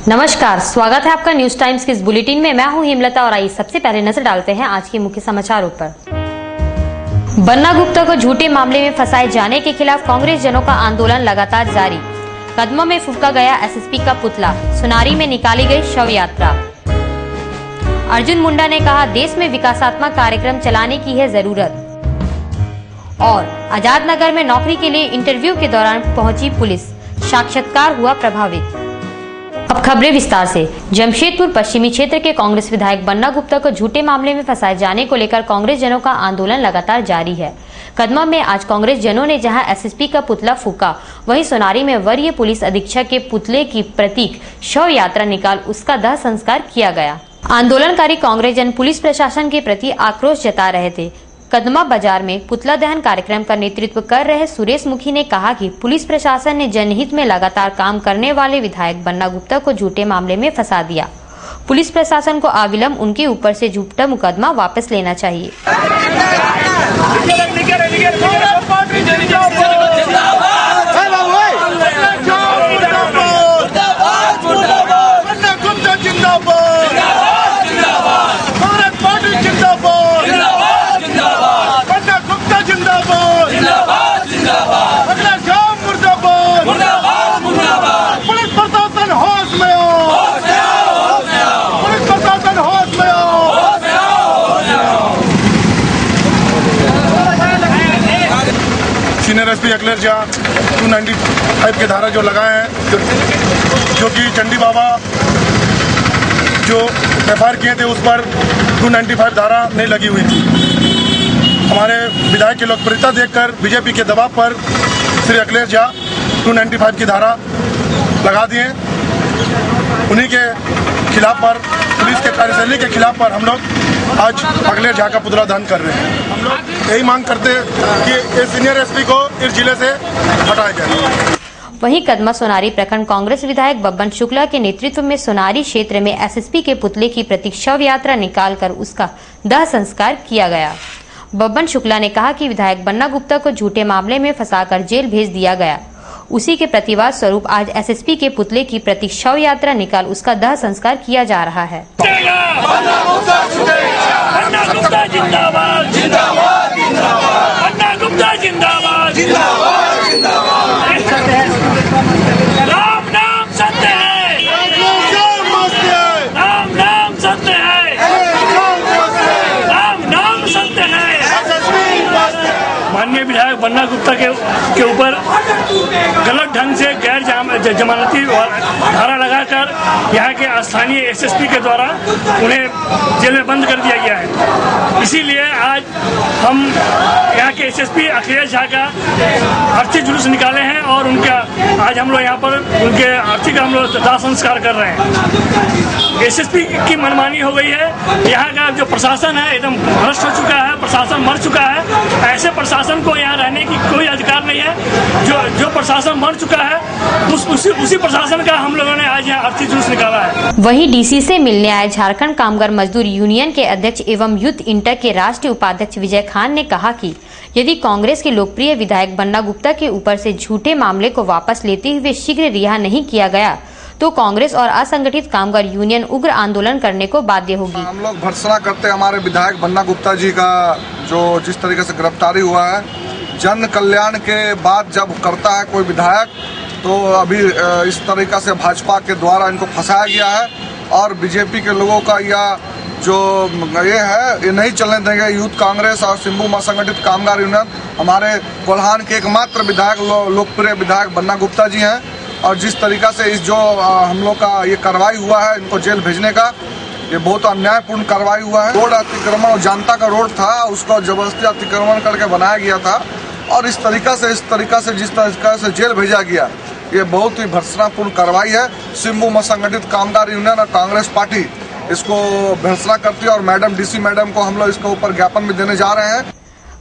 नमस्कार, स्वागत है आपका न्यूज टाइम्स के इस बुलेटिन में। मैं हूं हेमलता और आइए सबसे पहले नजर डालते हैं आज के मुख्य समाचारों पर। बन्ना गुप्ता को झूठे मामले में फंसाए जाने के खिलाफ कांग्रेस जनों का आंदोलन लगातार जारी। कदमों में फूंका गया एसएसपी का पुतला, सुनारी में निकाली गई शव यात्रा। अर्जुन मुंडा ने कहा, देश में विकासात्मक कार्यक्रम चलाने की है जरूरत। और आजाद नगर में नौकरी के लिए इंटरव्यू के दौरान पहुंची पुलिस, साक्षात्कार हुआ प्रभावित। अब खबरें विस्तार से। जमशेदपुर पश्चिमी क्षेत्र के कांग्रेस विधायक बन्ना गुप्ता को झूठे मामले में फंसाए जाने को लेकर कांग्रेस जनों का आंदोलन लगातार जारी है। कदमा में आज कांग्रेस जनों ने जहां एसएसपी का पुतला फूका, वहीं सोनारी में वरीय पुलिस अधीक्षक के पुतले की प्रतीक शव यात्रा निकाल उसका दाह संस्कार किया गया। आंदोलनकारी कांग्रेस जन पुलिस प्रशासन के प्रति आक्रोश जता रहे थे। कदमा बाजार में पुतला दहन कार्यक्रम का नेतृत्व कर रहे सुरेश मुखी ने कहा कि पुलिस प्रशासन ने जनहित में लगातार काम करने वाले विधायक बन्ना गुप्ता को झूठे मामले में फंसा दिया। पुलिस प्रशासन को अविलंब उनके ऊपर से झूठा मुकदमा वापस लेना चाहिए। सीनियर एसपी अखिलेश झा 295 के धारा जो लगाए हैं, जो कि चंडी बाबा जो एफआईआर किए थे उस पर 295 धारा नहीं लगी हुई थी। हमारे विधायक की लोकप्रियता देखकर बीजेपी के दबाव पर श्री अखिलेश झा 295 की धारा लगा दिए। उन्हीं के खिलाफ पर, पुलिस के कार्यशैली के खिलाफ पर हम लोग आज अखिलेश झा का पुतला दहन कर रहे हैं। हम लोग यही मांग करते हैं कि इस सीनियर एसपी को इस जिले से हटाया जाए। वहीं कदमा सोनारी प्रखंड कांग्रेस विधायक बब्बन शुक्ला के नेतृत्व में सोनारी क्षेत्र में एसएसपी के पुतले की प्रतीक शव यात्रा निकालकर उसका दाह संस्कार किया गया। बब्बन शुक्ला ने कहा कि विधायक बन्ना गुप्ता को झूठे मामले में फंसाकर जेल भेज दिया गया। उसी के प्रतिवाद स्वरूप आज एसएसपी के पुतले की प्रतीक शव यात्रा निकाल उसका दाह संस्कार किया जा रहा है। बन्ना गुप्ता जिंदाबाद, जिंदाबाद, जिंदाबाद। बन्ना गुप्ता जिंदाबाद, जिंदाबाद, जिंदाबाद। राम नाम सत्य है, राम नाम सत्य है, राम नाम सत्य है। माननीय विधायक बन्ना गुप्ता के ऊपर गलत ढंग से गैर जमानती धारा लगाकर यहाँ के स्थानीय एसएसपी के द्वारा उन्हें जेल में बंद कर दिया गया है। इसीलिए आज हम यहाँ के एसएसपी अखिलेश झा का अर्थी जुलूस निकाले हैं और उनका आज हम लोग यहाँ पर उनके अर्थी का हम लोग दाह संस्कार कर रहे हैं। एसएसपी की मनमानी हो गई है। यहाँ का जो प्रशासन है एकदम भ्रष्ट हो चुका है, प्रशासन मर चुका है। ऐसे प्रशासन को यहाँ रहने की कोई अधिकार नहीं है। जो प्रशासन मर चुका है उसी प्रशासन का हम लोगों ने आज यहाँ अर्थी जुलूस निकाला है। वहीं डीसी से मिलने आए झारखंड कामगार मजदूर यूनियन के अध्यक्ष एवं यूथ इंटर के राष्ट्रीय उपाध्यक्ष विजय खान ने कहा कि यदि कांग्रेस के लोकप्रिय विधायक बन्ना गुप्ता के ऊपर से झूठे मामले को वापस लेते हुए शीघ्र रिहा नहीं किया गया तो कांग्रेस और असंगठित कामगार यूनियन उग्र आंदोलन करने को बाध्य होगी। हम लोग भर्त्सना करते हैं हमारे विधायक बन्ना गुप्ता जी का, जो जिस तरीके से गिरफ्तारी हुआ है। जन कल्याण के बाद जब करता है कोई विधायक, तो अभी इस तरीका से भाजपा के द्वारा इनको फंसाया गया है और बीजेपी के लोगों का यह जो ये नहीं चलने देंगे। यूथ कांग्रेस और सिम्बू असंगठित कामगार यूनियन हमारे कोल्हान के एकमात्र विधायक लोकप्रिय विधायक बन्ना गुप्ता जी हैं और जिस तरीका से इस जो हम लोग का ये कार्रवाई हुआ है इनको जेल भेजने का, ये बहुत अन्यायपूर्ण कार्रवाई हुआ है। रोड अतिक्रमण जनता का रोड था, उसको जबरदस्ती अतिक्रमण करके बनाया गया था और जिस तरीका से जिस तरीका से जेल भेजा गया, ये बहुत ही भर्त्सनापूर्ण कार्रवाई है। सिम्बू असंगठित कामगार यूनियन और कांग्रेस पार्टी इसको भर्त्सना करती है और मैडम डीसी मैडम को हम लोग इसके ऊपर ज्ञापन भी देने जा रहे हैं।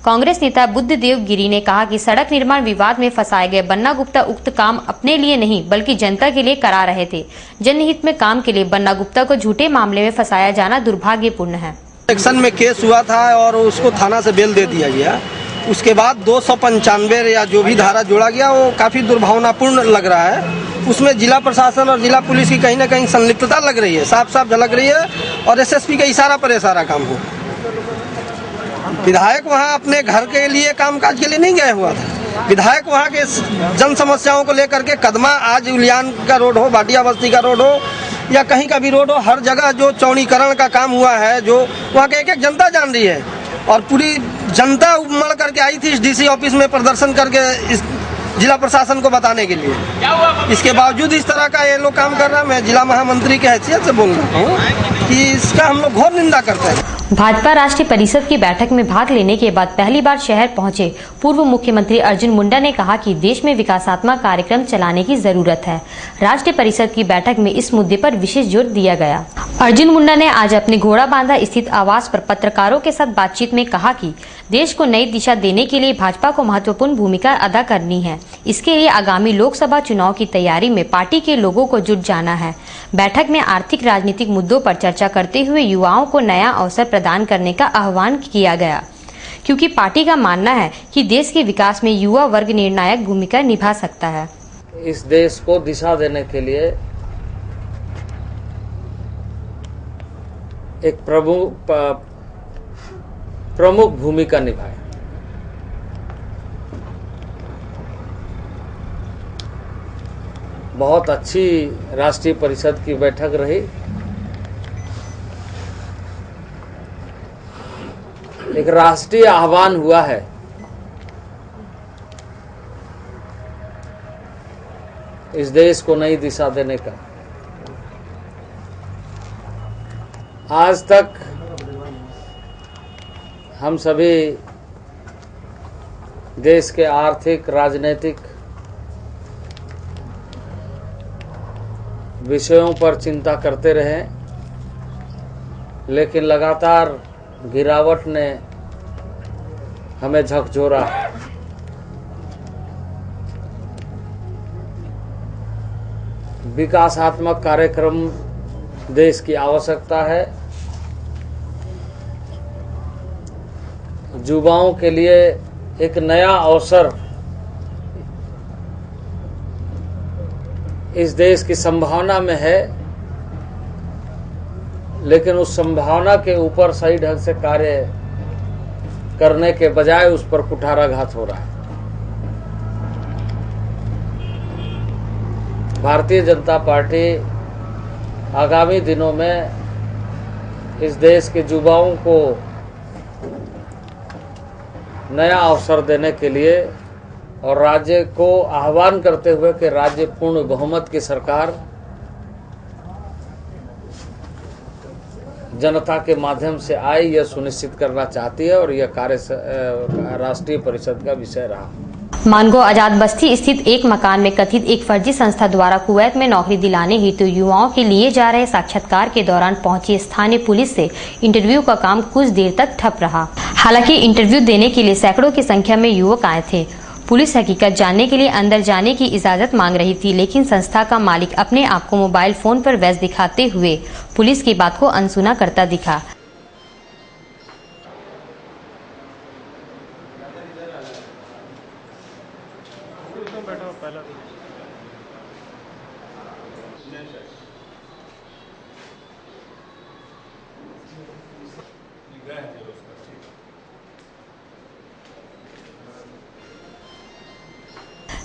कांग्रेस नेता बुद्धदेव गिरी ने कहा कि सड़क निर्माण विवाद में फंसाए गए बन्ना गुप्ता उक्त काम अपने लिए नहीं बल्कि जनता के लिए करा रहे थे। जनहित में काम के लिए बन्ना गुप्ता को झूठे मामले में फंसाया जाना दुर्भाग्यपूर्ण है। एक्शन में केस हुआ था और उसको थाना से बेल दे दिया गया उसके बाद 295 या जो भी धारा जोड़ा गया वो काफ़ी दुर्भावनापूर्ण लग रहा है। उसमें जिला प्रशासन और जिला पुलिस की कहीं ना कहीं संलिप्तता लग रही है, साफ साफ झलक रही है। और एसएसपी का इशारा पर सारा काम हो। विधायक वहाँ अपने घर के लिए कामकाज के लिए नहीं गया हुआ था। विधायक वहाँ के जन समस्याओं को लेकर के कदमा, आज उलियान का रोड हो, भाटिया बस्ती का रोड हो या कहीं का भी रोड हो, हर जगह जो चौड़ीकरण का काम हुआ है, जो वहाँ के एक जनता जान रही है। और पूरी जनता उमड़ करके आई थी इस डीसी ऑफिस में प्रदर्शन करके इस जिला प्रशासन को बताने के लिए। इसके बावजूद इस तरह का ये लोग काम कर रहा है। मैं जिला महामंत्री के हैसियत से बोल रहा हूँ कि इसका हम लोग घोर निंदा करते हैं। भाजपा राष्ट्रीय परिषद की बैठक में भाग लेने के बाद पहली बार शहर पहुंचे पूर्व मुख्यमंत्री अर्जुन मुंडा ने कहा कि देश में विकासात्मक कार्यक्रम चलाने की जरूरत है। राष्ट्रीय परिषद की बैठक में इस मुद्दे पर विशेष जोर दिया गया। अर्जुन मुंडा ने आज अपने घोड़ाबांधा स्थित आवास पर पत्रकारों के साथ बातचीत में कहा कि देश को नई दिशा देने के लिए भाजपा को महत्वपूर्ण भूमिका अदा करनी है। इसके लिए आगामी लोकसभा चुनाव की तैयारी में पार्टी के लोगों को जुट जाना है। बैठक में आर्थिक राजनीतिक मुद्दों पर चर्चा करते हुए युवाओं को नया अवसर प्रदान करने का आह्वान किया गया, क्योंकि पार्टी का मानना है कि देश के विकास में युवा वर्ग निर्णायक भूमिका निभा सकता है। इस देश को दिशा देने के लिए एक प्रमुख भूमिका निभाए। बहुत अच्छी राष्ट्रीय परिषद की बैठक रही। एक राष्ट्रीय आह्वान हुआ है इस देश को नई दिशा देने का। आज तक हम सभी देश के आर्थिक, राजनीतिक विषयों पर चिंता करते रहे, लेकिन लगातार गिरावट ने हमें झकझोरा। विकासात्मक कार्यक्रम देश की आवश्यकता है। युवाओं के लिए एक नया अवसर इस देश की संभावना में है, लेकिन उस संभावना के ऊपर सही ढंग से कार्य करने के बजाय उस पर कुठाराघात हो रहा है। भारतीय जनता पार्टी आगामी दिनों में इस देश के युवाओं को नया अवसर देने के लिए और राज्य को आह्वान करते हुए कि राज्य पूर्ण बहुमत की सरकार जनता के माध्यम से आए, यह सुनिश्चित करना चाहती है और यह कार्य राष्ट्रीय परिषद का विषय रहा। मानगो आजाद बस्ती स्थित एक मकान में कथित एक फर्जी संस्था द्वारा कुवैत में नौकरी दिलाने हेतु युवाओं के लिए जा रहे साक्षात्कार के दौरान पहुंची स्थानीय पुलिस से इंटरव्यू का काम कुछ देर तक ठप रहा। हालांकि इंटरव्यू देने के लिए सैकड़ों की संख्या में युवक आए थे। पुलिस हकीकत जानने के लिए अंदर जाने की इजाजत मांग रही थी, लेकिन संस्था का मालिक अपने आप को मोबाइल फोन पर व्यस्त दिखाते हुए पुलिस की बात को अनसुना करता दिखा।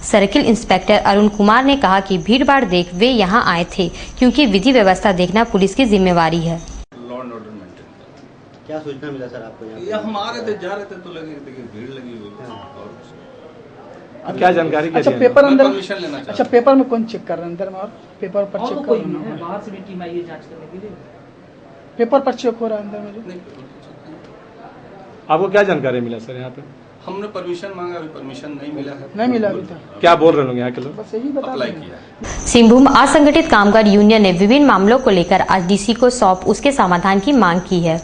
सर्किल इंस्पेक्टर अरुण कुमार ने कहा कि भीड़भाड़ देख वे यहां आए थे, क्योंकि विधि व्यवस्था देखना पुलिस की जिम्मेवारी है। लॉ एंड ऑर्डर मेंटेन करना। क्या सूचना मिला सर आपको? ये हम आ रहे थे, जा रहे थे तो लगे देखिए भीड़ लगी हुई है। और क्या जानकारी? अच्छा पेपर अंदर, परमिशन लेना चाहता। अच्छा पेपर में कौन चेक कर रहा है अंदर में? और पेपर पर चेक कर रहा है, बाहर से भी टीम आई है जांच करने के लिए। पेपर पर चेक हो रहा है अंदर में जो। आपको क्या जानकारी मिला सर यहाँ पे? हमने परमिशन मांगा, अभी परमिशन नहीं मिला है। नहीं मिला अभी तक। क्या बोल रहे लोग यहाँ के लोग? बस यही बता अप्लाई रहे हैं। किया। सिंहभूम असंगठित कामगार यूनियन ने विभिन्न मामलों को लेकर आज डीसी को सौंप उसके समाधान की मांग की है।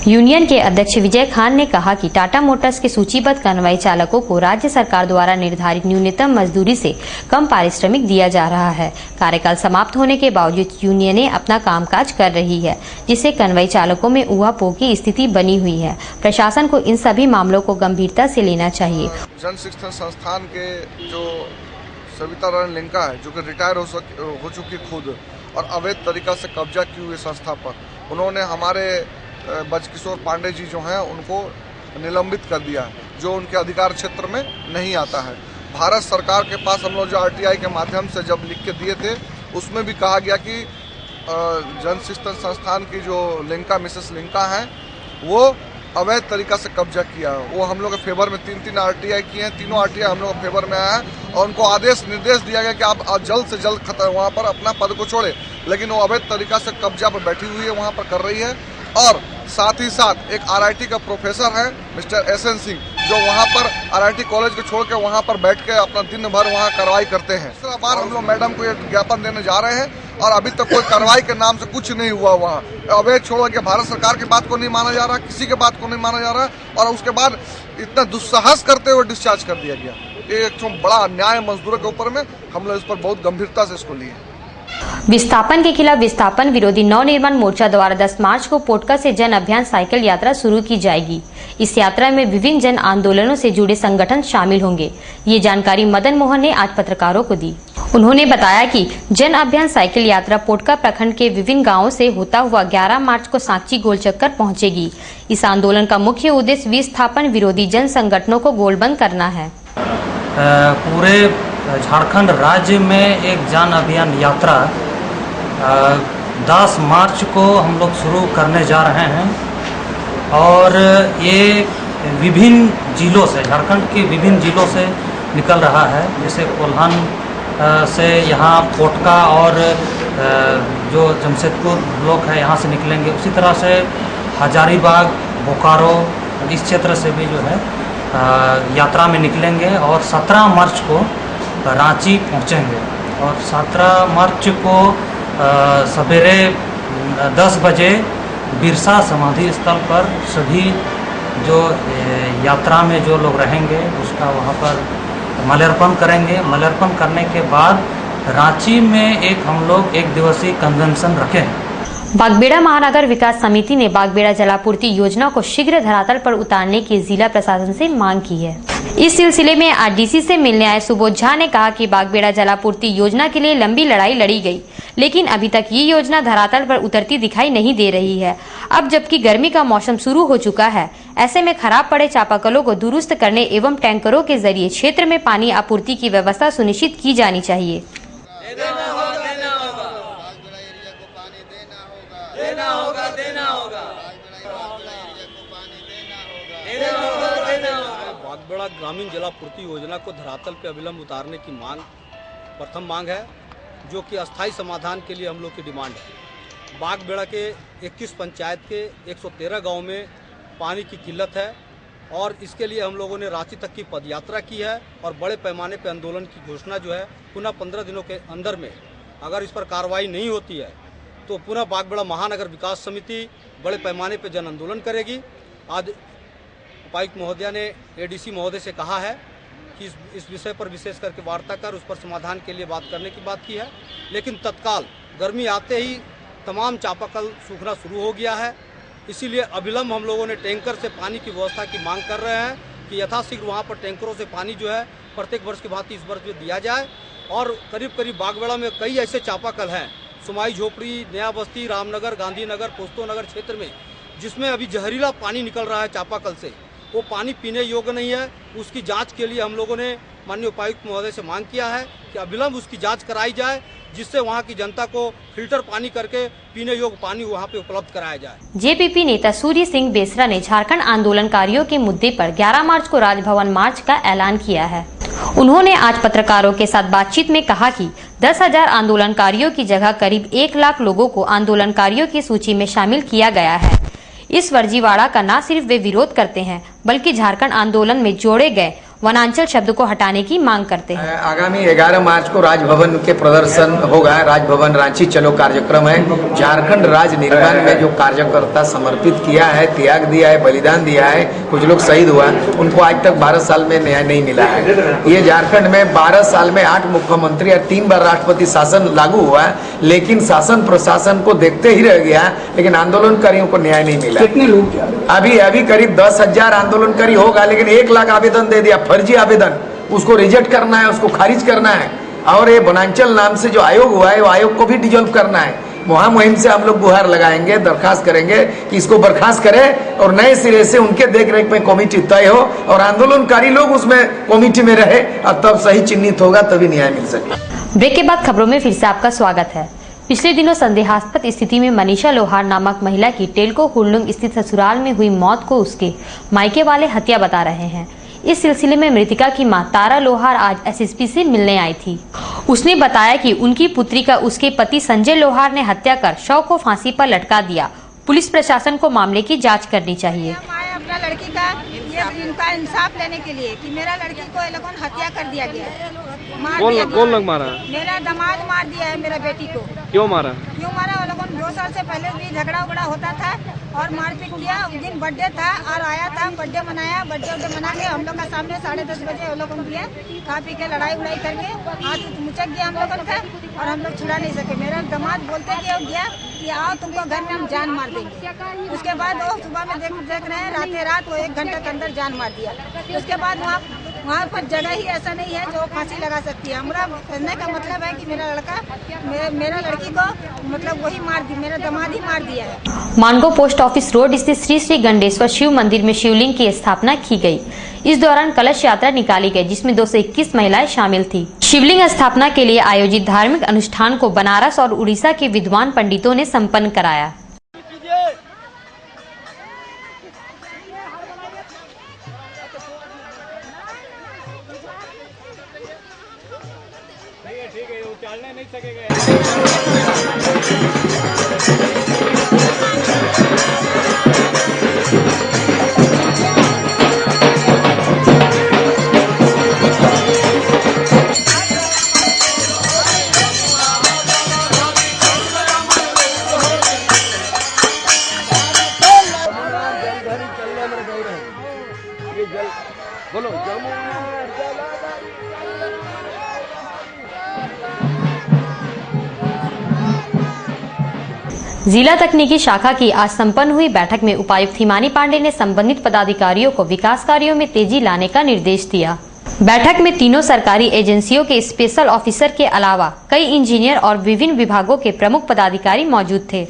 यूनियन के अध्यक्ष विजय खान ने कहा कि टाटा मोटर्स के सूचीबद्ध कन्वॉय चालकों को राज्य सरकार द्वारा निर्धारित न्यूनतम मजदूरी से कम पारिश्रमिक दिया जा रहा है। कार्यकाल समाप्त होने के बावजूद यूनियनें अपना कामकाज कर रही है, जिससे कन्वॉय चालकों में ऊहापोह की स्थिति बनी हुई है। प्रशासन को इन सभी मामलों को गंभीरता से लेना चाहिए। जन शिक्षण संस्थान के जो सविता रानी लिंका है, जो कि रिटायर हो चुकी खुद और अवैध तरीका से कब्जा की हुई संस्था पर उन्होंने हमारे बजकिशोर पांडे जी जो हैं उनको निलंबित कर दिया है, जो उनके अधिकार क्षेत्र में नहीं आता है। भारत सरकार के पास हम लोग जो RTI के माध्यम से जब लिख के दिए थे, उसमें भी कहा गया कि जन शिक्षण संस्थान की जो लिंका मिसेस लिंका हैं वो अवैध तरीका से कब्जा किया है। वो हम लोग के फेवर में 3 RTI किए हैं, तीनों RTI हम लोग के फेवर में आया है और उनको निर्देश दिया गया कि आप जल्द से जल्द वहाँ पर अपना पद को छोड़े, लेकिन वो अवैध तरीका से कब्जा पर बैठी हुई है, वहाँ पर कर रही है। और साथ ही साथ एक RIT का प्रोफेसर है मिस्टर SN सिंह, जो वहाँ पर RIT कॉलेज को छोड़ के वहाँ पर बैठ के अपना दिन भर वहाँ कार्रवाई करते हैं। दूसरा बार हम लोग मैडम को ये ज्ञापन देने जा रहे हैं और अभी तक कोई कार्रवाई के नाम से कुछ नहीं हुआ। वहाँ अवैध छोड़ के भारत सरकार की बात को नहीं माना जा रहा, किसी के बात को नहीं माना जा रहा, और उसके बाद इतना दुस्साहस करते हुए डिस्चार्ज कर दिया गया। ये एक बड़ा अन्याय मजदूरों के ऊपर में, हम लोग इस पर बहुत गंभीरता से इसको लिए। विस्थापन के खिलाफ विस्थापन विरोधी नवनिर्माण मोर्चा द्वारा 10 मार्च को पोटका से जन अभियान साइकिल यात्रा शुरू की जाएगी। इस यात्रा में विभिन्न जन आंदोलनों से जुड़े संगठन शामिल होंगे। ये जानकारी मदन मोहन ने आज पत्रकारों को दी। उन्होंने बताया कि जन अभियान साइकिल यात्रा पोटका प्रखंड के विभिन्न गाँवों से होता हुआ 11 मार्च को सांची गोल चक्कर पहुँचेगी। इस आंदोलन का मुख्य उद्देश्य विस्थापन विरोधी जन संगठनों को गोलबंद करना है। पूरे झारखंड राज्य में एक जन अभियान यात्रा 10 मार्च को हम लोग शुरू करने जा रहे हैं और ये विभिन्न जिलों से, झारखंड के विभिन्न जिलों से निकल रहा है। जैसे कोल्हान से यहाँ पोटका और जो जमशेदपुर ब्लॉक है यहाँ से निकलेंगे। उसी तरह से हजारीबाग, बोकारो इस क्षेत्र से भी जो है यात्रा में निकलेंगे और 17 मार्च को रांची पहुँचेंगे। और 17 मार्च को सवेरे 10 बजे बिरसा समाधि स्थल पर सभी जो यात्रा में जो लोग रहेंगे उसका वहाँ पर माल्यार्पण करेंगे। माल्यार्पण करने के बाद रांची में हम लोग 1 दिवसीय कन्वेंशन रखे हैं। बागबेड़ा महानगर विकास समिति ने बागबेड़ा जलापूर्ति योजना को शीघ्र धरातल पर उतारने की जिला प्रशासन से मांग की है। इस सिलसिले में आज DC से मिलने आए सुबोध झा ने कहा कि बागबेड़ा जलापूर्ति योजना के लिए लंबी लड़ाई लड़ी गई, लेकिन अभी तक ये योजना धरातल पर उतरती दिखाई नहीं दे रही है। अब जबकि गर्मी का मौसम शुरू हो चुका है, ऐसे में खराब पड़े चापाकलों को दुरुस्त करने एवं टैंकरों के जरिए क्षेत्र में पानी आपूर्ति की व्यवस्था सुनिश्चित की जानी चाहिए। बागबेड़ा ग्रामीण जलापूर्ति योजना को धरातल पे अविलंब उतारने की मांग प्रथम मांग है, जो कि अस्थायी समाधान के लिए हम लोग की डिमांड है। बागबेड़ा के 21 पंचायत के 113 गांव में पानी की किल्लत है और इसके लिए हम लोगों ने रांची तक की पदयात्रा की है और बड़े पैमाने पर आंदोलन की घोषणा जो है पुनः 15 दिनों के अंदर में अगर इस पर कार्रवाई नहीं होती है तो पुनः बागबेड़ा महानगर विकास समिति बड़े पैमाने पर जन आंदोलन करेगी। आज उपायुक्त महोदया ने ADC महोदय से कहा है कि इस विषय पर विशेष करके वार्ता कर उस पर समाधान के लिए बात करने की बात की है, लेकिन तत्काल गर्मी आते ही तमाम चापाकल सूखना शुरू हो गया है। इसीलिए अविलंब हम लोगों ने टैंकर से पानी की व्यवस्था की मांग कर रहे हैं कि यथाशीघ्र वहाँ पर टैंकरों से पानी जो है प्रत्येक वर्ष की भांति इस वर्ष में दिया जाए। और करीब करीब बागबेड़ा में कई ऐसे चापाकल हैं, सुमाई झोपड़ी, नया बस्ती, रामनगर, गांधीनगर, पोस्तो नगर क्षेत्र में, जिसमें अभी जहरीला पानी निकल रहा है चापाकल से। वो पानी पीने योग्य नहीं है। उसकी जांच के लिए हम लोगों ने माननीय उपायुक्त महोदय से मांग किया है कि अविलंब उसकी जांच कराई जाए, जिससे वहां की जनता को फिल्टर पानी करके पीने योग्य पानी वहां पे उपलब्ध कराया जाए। JPP नेता सूर्य सिंह बेसरा ने झारखंड आंदोलनकारियों के मुद्दे पर 11 मार्च को राजभवन मार्च का ऐलान किया है। उन्होंने आज पत्रकारों के साथ बातचीत में कहा कि 10,000 आंदोलनकारियों की जगह करीब 1 लाख लोगों को आंदोलनकारियों की सूची में शामिल किया गया है। इस फर्जीवाड़ा का न सिर्फ वे विरोध करते हैं, बल्कि झारखंड आंदोलन में जोड़े गए वनांचल शब्द को हटाने की मांग करते हैं। आगामी 11 मार्च को राजभवन के प्रदर्शन होगा। राजभवन रांची चलो कार्यक्रम है। झारखंड राज्य निर्माण में जो कार्यकर्ता समर्पित किया है, त्याग दिया है, बलिदान दिया है, कुछ लोग शहीद हुआ, उनको आज तक 12 साल में न्याय नहीं मिला है। ये झारखंड में 12 साल में 8 मुख्यमंत्री और 3 बार राष्ट्रपति शासन लागू हुआ, लेकिन शासन प्रशासन को देखते ही रह गया, लेकिन आंदोलनकारियों को न्याय नहीं मिला। कितने लोग अभी करीब 10,000 आंदोलनकारी होगा, लेकिन 1 लाख आवेदन दे दिया, फर्जी आवेदन, उसको रिजेक्ट करना है, उसको खारिज करना है। और ये वनांचल नाम से जो आयोग हुआ है, वो आयोग को भी डिजोल्व करना है। मुहिम से हम लोग गुहार लगाएंगे, दरखास्त करेंगे कि इसको बर्खास्त करें और नए सिरे से उनके देखरेख में कमेटी तय हो और आंदोलनकारी लोग उसमें कमेटी में रहे, और तब सही चिन्हित होगा, तभी न्याय मिल सके। ब्रेक के बाद खबरों में फिर से आपका स्वागत है। पिछले दिनों संदेहास्पद स्थिति में मनीषा लोहार नामक महिला की टेल्को हुरलुंग स्थित ससुराल में हुई मौत को उसके मायके वाले हत्या बता रहे हैं। इस सिलसिले में मृतका की मां तारा लोहार आज एसएसपी से मिलने आई थी। उसने बताया कि उनकी पुत्री का उसके पति संजय लोहार ने हत्या कर शव को फांसी पर लटका दिया। पुलिस प्रशासन को मामले की जांच करनी चाहिए। अपना लड़की का इनका इंसाफ लेने के लिए कि मेरा लड़की को ये लोगों ने हत्या कर दिया गया, कौन लोग मारा? मेरा दामाद मार दिया है मेरा बेटी को। क्यों मारा? वो लोगों ने 2 साल से पहले भी झगड़ा उगड़ा होता था और मारपीट किया। उस दिन बर्थडे था और आया था, बर्थडे मनाया, बर्थडे मना के हम लोग का सामने 10:30 बजे हम लोगों ने खा पी के लड़ाई उड़ाई करके हाथ मुचक गया हम लोगों का और हम लोग छुड़ा नहीं सके। मेरा दामाद बोलते गया कि आओ तुमको घर में हम जान मार देंगे। उसके बाद वो सुबह में देख रहे हैं, रात वो 1 घंटे के अंदर जान मार दिया। उसके बाद वहाँ पर जगह ही ऐसा नहीं है जो फांसी लगा सकती है। हमारा कहने का मतलब है कि मेरा लड़की को मतलब वही मार दी, मेरा दामाद ही मार दिया है। मानगो पोस्ट ऑफिस रोड स्थित श्री श्री गंडेश्वर शिव मंदिर में शिवलिंग की स्थापना की गई। इस दौरान कलश यात्रा निकाली गई, जिसमें 221 महिलाएं शामिल थी। शिवलिंग स्थापना के लिए आयोजित धार्मिक अनुष्ठान को बनारस और उड़ीसा के विद्वान पंडितों ने संपन्न कराया। ठीक है, वो चलने नहीं सकेगा। बोलो जिला तकनीकी शाखा की आज संपन्न हुई बैठक में उपायुक्त हिमानी पांडे ने संबंधित पदाधिकारियों को विकास कार्यों में तेजी लाने का निर्देश दिया। बैठक में तीनों सरकारी एजेंसियों के स्पेशल ऑफिसर के अलावा कई इंजीनियर और विभिन्न विभागों के प्रमुख पदाधिकारी मौजूद थे।